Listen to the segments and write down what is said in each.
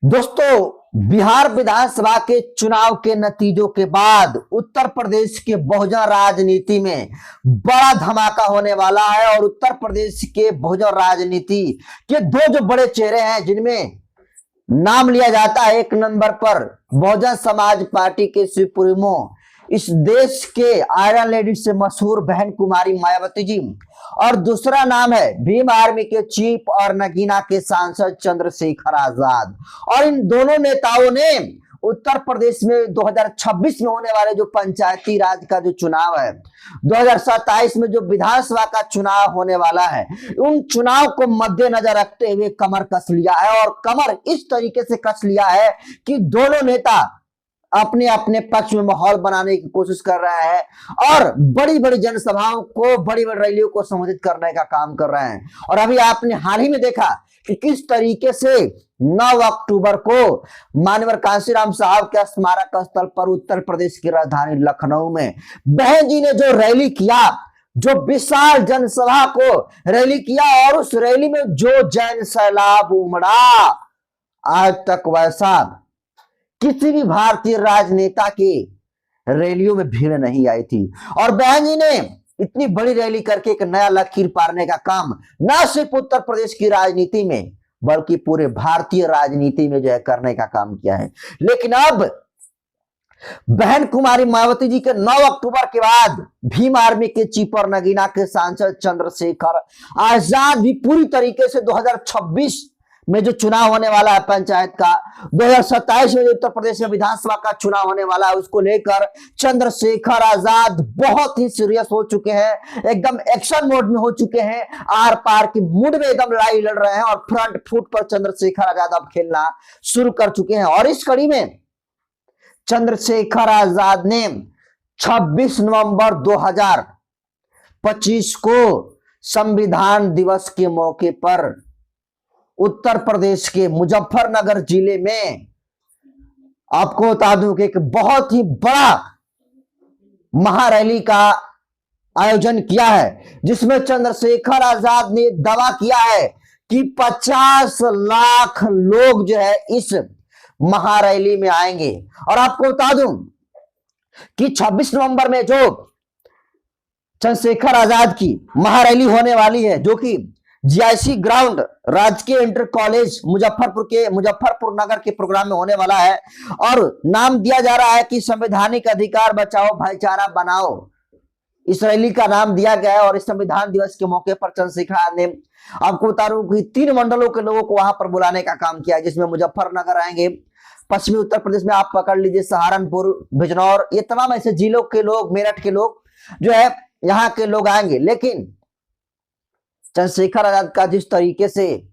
दोस्तों, बिहार विधानसभा के चुनाव के नतीजों के बाद उत्तर प्रदेश के बहुजन राजनीति में बड़ा धमाका होने वाला है। और उत्तर प्रदेश के बहुजन राजनीति के दो जो बड़े चेहरे हैं जिनमें नाम लिया जाता है एक नंबर पर बहुजन समाज पार्टी के सुप्रीमो, इस देश के आयरन लेडी से मशहूर बहन कुमारी मायावती जी, और दूसरा नाम है भीम आर्मी के चीफ और नगीना के सांसद चंद्रशेखर आजाद। और इन दोनों नेताओं ने उत्तर प्रदेश में 2026 में होने वाले जो पंचायती राज का जो चुनाव है, 2027 में जो विधानसभा का चुनाव होने वाला है, उन चुनाव को मद्देनजर रखते हुए कमर कस लिया है। और कमर इस तरीके से कस लिया है कि दोनों नेता अपने अपने पक्ष में माहौल बनाने की कोशिश कर रहा है और बड़ी बड़ी जनसभाओं को, बड़ी बड़ी रैलियों को संबोधित करने का काम कर रहे हैं। और अभी आपने हाल ही में देखा कि किस तरीके से 9 अक्टूबर को माननीय कांशीराम साहब के स्मारक स्थल पर उत्तर प्रदेश की राजधानी लखनऊ में बहन जी ने जो रैली किया, जो विशाल जनसभा को रैली किया, और उस रैली में जो जन सैलाब उमड़ा, आज तक वैसा किसी भी भारतीय राजनेता की रैलियों में भीड़ नहीं आई थी। और बहन जी ने इतनी बड़ी रैली करके एक नया लकीर पारने का काम न सिर्फ उत्तर प्रदेश की राजनीति में बल्कि पूरे भारतीय राजनीति में जो है करने का काम किया है। लेकिन अब बहन कुमारी मायावती जी के 9 अक्टूबर के बाद भीम आर्मी के चीफ और नगीना के सांसद चंद्रशेखर आजाद भी पूरी तरीके से 2026 में जो चुनाव होने वाला है पंचायत का, 2027 में जो उत्तर प्रदेश में विधानसभा का चुनाव होने वाला है, उसको लेकर चंद्रशेखर आजाद बहुत ही सीरियस हो चुके हैं, एकदम एक्शन मोड में हो चुके हैं, आर पार की मूड में एकदम लड़ाई लड़ रहे हैं और फ्रंट फुट पर चंद्रशेखर आजाद अब खेलना शुरू कर चुके हैं। और इस कड़ी में चंद्रशेखर आजाद ने 26 नवंबर 2025 को संविधान दिवस के मौके पर उत्तर प्रदेश के मुजफ्फरनगर जिले में, आपको बता दूं कि एक बहुत ही बड़ा महारैली का आयोजन किया है, जिसमें चंद्रशेखर आजाद ने दावा किया है कि 50 लाख लोग जो है इस महारैली में आएंगे। और आपको बता दूं कि 26 नवंबर में जो चंद्रशेखर आजाद की महारैली होने वाली है, जो कि जीआईसी ग्राउंड राजकीय इंटर कॉलेज मुजफ्फरपुर नगर के प्रोग्राम में होने वाला है, और नाम दिया जा रहा है कि संवैधानिक अधिकार बचाओ भाईचारा बनाओ, इस रैली का नाम दिया गया है। और इस संविधान दिवस के मौके पर चंद्रशेखर ने, आपको बता दूं कि 3 मंडलों के लोगों को वहां पर बुलाने का काम किया है, जिसमें मुजफ्फरनगर आएंगे, पश्चिमी उत्तर प्रदेश में आप पकड़ लीजिए सहारनपुर, बिजनौर, ये तमाम ऐसे जिलों के लोग, मेरठ के लोग जो है यहाँ के लोग आएंगे। लेकिन चंद्रशेखर आजाद का जिस तरीके से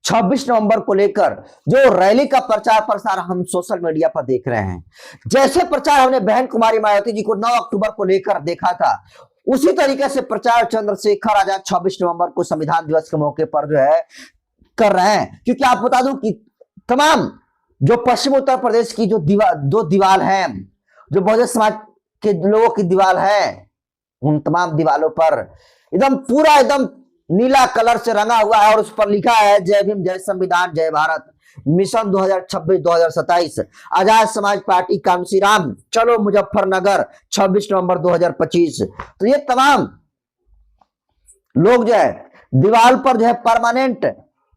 26 नवंबर को लेकर जो रैली का प्रचार प्रसार हम सोशल मीडिया पर देख रहे हैं, जैसे प्रचार हमने बहन कुमारी मायावती जी को 9 अक्टूबर को लेकर देखा था, उसी तरीके से प्रचार चंद्रशेखर आजाद 26 नवंबर को संविधान दिवस के मौके पर जो है कर रहे हैं। क्योंकि आप बता दूं कि तमाम जो पश्चिम उत्तर प्रदेश की जो दो दीवार है, जो बहुजन समाज के लोगों की दीवार है, उन तमाम दीवारों पर एकदम पूरा एकदम नीला कलर से रंगा हुआ है और उस पर लिखा है जय भीम, जय संविधान, जय भारत, मिशन 2026-2027, आजाद समाज पार्टी कांशीराम, चलो मुजफ्फरनगर, 26 नवंबर 2025। तो ये तमाम लोग जो है दीवार पर जो है परमानेंट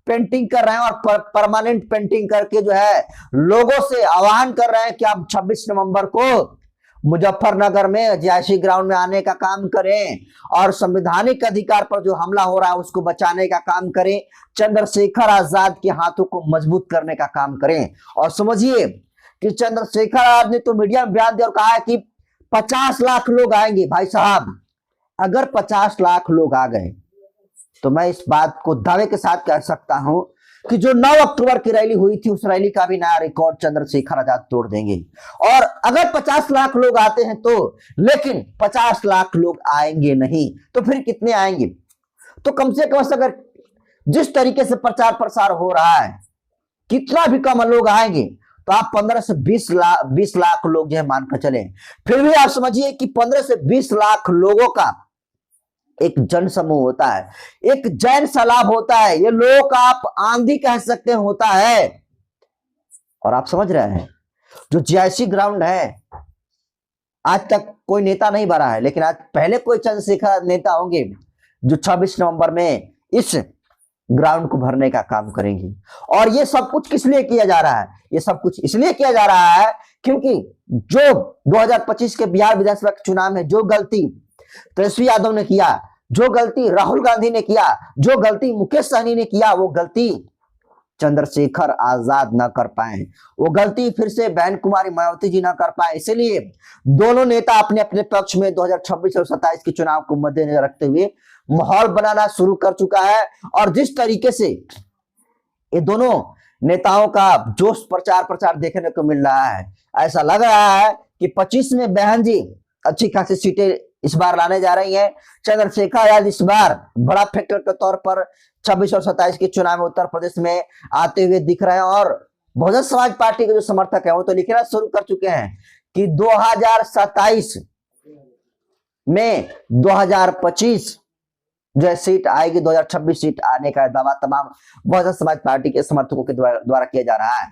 पेंटिंग कर रहे हैं और परमानेंट पेंटिंग करके जो है लोगों से आह्वान कर रहे हैं कि आप 26 नवंबर को मुजफ्फरनगर में जीआईसी ग्राउंड में आने का काम करें और संवैधानिक अधिकार पर जो हमला हो रहा है उसको बचाने का काम करें, चंद्रशेखर आजाद के हाथों को मजबूत करने का काम करें। और समझिए कि चंद्रशेखर आजाद ने तो मीडिया में बयान दिया और कहा है कि 50 लाख लोग आएंगे। भाई साहब, अगर 50 लाख लोग आ गए तो मैं इस बात को दावे के साथ कह सकता हूं कि जो 9 अक्टूबर की रैली हुई थी, उस रैली का भी नया रिकॉर्ड चंद्रशेखर आजाद तोड़ देंगे। और अगर 50 लाख लोग आते हैं तो, लेकिन 50 लाख लोग आएंगे नहीं, तो फिर कितने आएंगे? तो कम से कम अगर जिस तरीके से प्रचार प्रसार हो रहा है, कितना भी कम लोग आएंगे तो आप 15 से 20 लाख लोग जो है मानकर चले। फिर भी आप समझिए कि 15 से 20 लाख लोगों का एक जन समूह होता है, एक जैन सैलाब होता है, ये लोग आप आंधी कह सकते हैं होता है। और आप समझ रहे हैं, जो जीआईसी ग्राउंड है आज तक कोई नेता नहीं भरा है, लेकिन आज पहले कोई चंद्रशेखर नेता होंगे जो 26 नवंबर में इस ग्राउंड को भरने का काम करेंगे। और ये सब कुछ किस लिए किया जा रहा है? ये सब कुछ इसलिए किया जा रहा है क्योंकि जो 2025 के बिहार विधानसभा के चुनाव में जो गलती तेजस्वी यादव ने किया, जो गलती राहुल गांधी ने किया, जो गलती मुकेश सहनी ने किया, वो गलती चंद्रशेखर आजाद न कर पाए, वो गलती फिर से बहन कुमारी मायावती जी न कर पाए। इसलिए दोनों नेता अपने अपने पक्ष में 2026 और 27 के चुनाव को मद्देनजर रखते हुए माहौल बनाना शुरू कर चुका है। और जिस तरीके से ये दोनों नेताओं का जोश प्रचार देखने को मिल रहा है, ऐसा लग रहा है कि 25 में बहन जी अच्छी खासी सीटें इस बार लाने जा रही हैं। चंद्रशेखर आजाद इस बार बड़ा फैक्टर के तौर पर 26 और 27 के चुनाव में उत्तर प्रदेश में आते हुए दिख रहे हैं। और बहुजन समाज पार्टी के जो समर्थक हैं वो तो लिखना शुरू कर चुके हैं कि 2027 में 2025 जो सीट आएगी, 2026 सीट आने का दावा तमाम बहुजन समाज पार्टी के समर्थकों के द्वारा किया जा रहा है।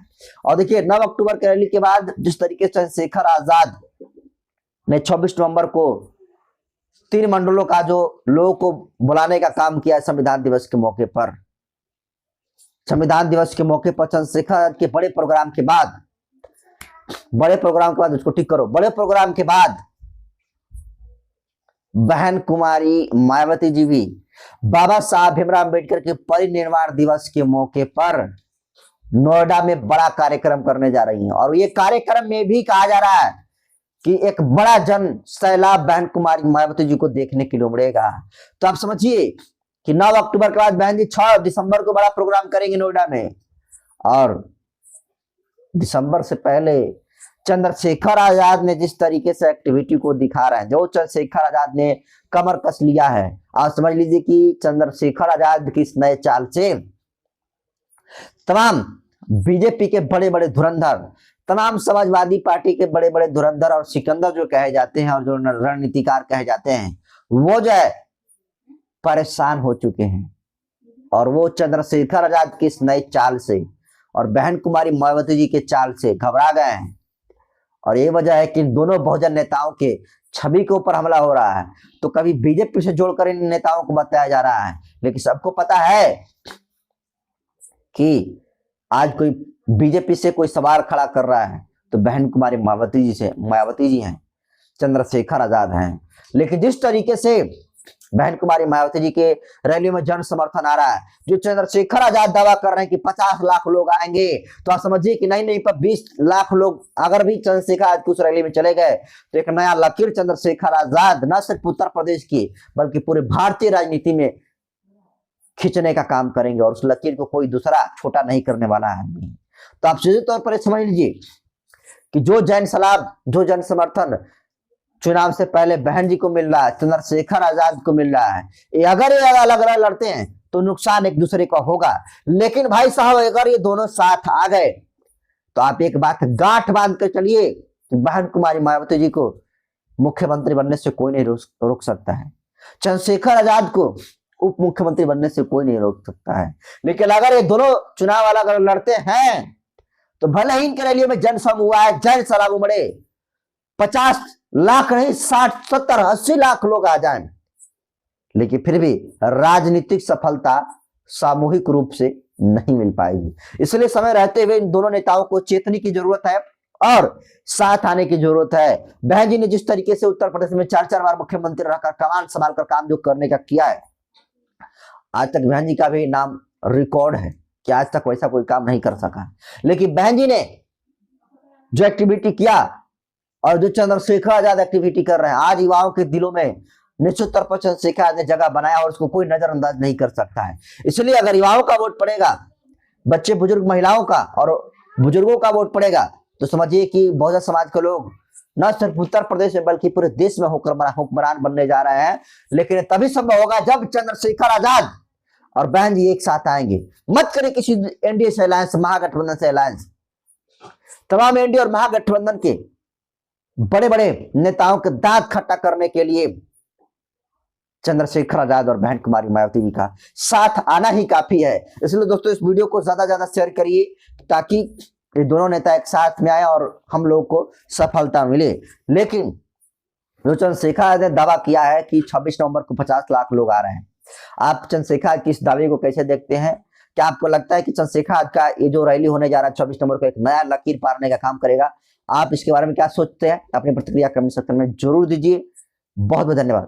और देखिए 9 अक्टूबर के रैली के बाद जिस तरीके से चंद्रशेखर आजाद ने 26 नवंबर को 3 मंडलों का जो लोगों को बुलाने का काम किया संविधान दिवस के मौके पर, संविधान दिवस के मौके पर चंद्रशेखर के बड़े प्रोग्राम के बाद उसको ठीक करो, बड़े प्रोग्राम के बाद बहन कुमारी मायावती जी भी बाबा साहब भीमराव अम्बेडकर के परिनिर्वाण दिवस के मौके पर नोएडा में बड़ा कार्यक्रम करने जा रही हैं। और ये कार्यक्रम में भी कहा जा रहा है कि एक बड़ा जन सैलाब बहन कुमारी मायावती जी को देखने के लिए उमड़ेगा। तो आप समझिए कि 9 अक्टूबर के बाद बहन जी 6 दिसंबर को बड़ा प्रोग्राम करेंगे नोएडा में। और दिसंबर से पहले चंद्रशेखर आजाद ने जिस तरीके से एक्टिविटी को दिखा रहे हैं, जो चंद्रशेखर आजाद ने कमर कस लिया है, आप समझ लीजिए कि चंद्रशेखर आजाद की इस नए चाल से तमाम बीजेपी के बड़े बड़े धुरंधर, तमाम समाजवादी पार्टी के बड़े बड़े धुरंधर और सिकंदर जो कहे जाते हैं और जो रणनीतिकार कहे जाते हैं, वो जो है परेशान हो चुके हैं। और वो चंद्रशेखर आजाद की इस नई चाल से और बहन कुमारी मायावती जी के चाल से घबरा गए हैं। और ये वजह है कि दोनों बहुजन नेताओं के छवि के ऊपर हमला हो रहा है। तो कभी बीजेपी से जोड़कर इन नेताओं को बताया जा रहा है, लेकिन सबको पता है कि आज कोई बीजेपी से कोई सवाल खड़ा कर रहा है तो बहन कुमारी मायावती जी हैं, चंद्रशेखर आजाद हैं। लेकिन जिस तरीके से बहन कुमारी मायावती जी के रैली में जन समर्थन आ रहा है, जो चंद्रशेखर आजाद दावा कर रहे हैं कि 50 लाख लोग आएंगे, तो आप समझिए कि नहीं पर 20 लाख लोग अगर भी चंद्रशेखर आजाद की उस रैली में चले गए तो एक नया लकीर चंद्रशेखर आजाद न सिर्फ उत्तर प्रदेश की बल्कि पूरे भारतीय राजनीति में खींचने का काम करेंगे। और उस लकीर को कोई दूसरा छोटा नहीं करने वाला आदमी। तो आप सीधे तौर पर समझ लीजिए कि जो जन सलाब, जो जन समर्थन चुनाव से पहले बहन जी को मिल रहा है, चंद्रशेखर आजाद को मिल रहा है, ये अगर ये अलग अलग लड़ते हैं तो नुकसान एक दूसरे का होगा। लेकिन भाई साहब अगर ये दोनों साथ आ गए तो आप एक बात गांठ बांध कर चलिए कि बहन कुमारी मायावती जी को मुख्यमंत्री बनने से कोई नहीं रोक सकता है, चंद्रशेखर आजाद को उप मुख्यमंत्री बनने से कोई नहीं रोक सकता है। लेकिन अगर ये दोनों चुनाव अलग अलग लड़ते हैं तो भले ही इनके रैली में जन समूह हुआ है, जन सलाब उमड़े, 50 लाख नहीं 60, 70, 80 लाख लोग आ जाएं, लेकिन फिर भी राजनीतिक सफलता सामूहिक रूप से नहीं मिल पाएगी। इसलिए समय रहते हुए इन दोनों नेताओं को चेतने की जरूरत है और साथ आने की जरूरत है। बहन जी ने जिस तरीके से उत्तर प्रदेश में 4-4 बार मुख्यमंत्री रहकर कमान संभाल कर काम जो करने का किया है, आज तक बहन जी का भी नाम रिकॉर्ड है कि आज तक वैसा कोई काम नहीं कर सका। लेकिन बहन जी ने जो एक्टिविटी किया और जो चंद्रशेखर आजाद एक्टिविटी कर रहे हैं, आज युवाओं के दिलों में निश्चित तौर पर चंद्रशेखर आजाद ने जगह बनाया और उसको कोई नजरअंदाज नहीं कर सकता है। इसलिए अगर युवाओं का वोट पड़ेगा, बच्चे बुजुर्ग महिलाओं का और बुजुर्गों का वोट पड़ेगा, तो समझिए कि बहुजन समाज के लोग न सिर्फ उत्तर प्रदेश में बल्कि पूरे देश में हुक्मरान बनने जा रहे हैं। लेकिन तभी संभव होगा जब चंद्रशेखर आजाद और बहन जी एक साथ आएंगे। मत करें किसी एनडीए से अलायंस, महागठबंधन से अलायंस। तमाम एनडीए और महागठबंधन के बड़े बड़े नेताओं के दांत खट्टा करने के लिए चंद्रशेखर आजाद और बहन कुमारी मायावती जी का साथ आना ही काफी है। इसलिए दोस्तों इस वीडियो को ज्यादा शेयर करिए ताकि ये दोनों नेता एक साथ में आए और हम लोग को सफलता मिले। लेकिन जो चंद्रशेखर आजाद ने दावा किया है कि 26 नवंबर को 50 लाख लोग आ रहे हैं, आप चंद्रशेखर की इस दावे को कैसे देखते हैं? क्या आपको लगता है कि चंद्रशेखर आजाद का ये जो रैली होने जा रहा है 24 नवंबर को एक नया लकीर पारने का काम करेगा? आप इसके बारे में क्या सोचते हैं? अपनी प्रतिक्रिया कमेंट सेक्शन में जरूर दीजिए। बहुत बहुत धन्यवाद।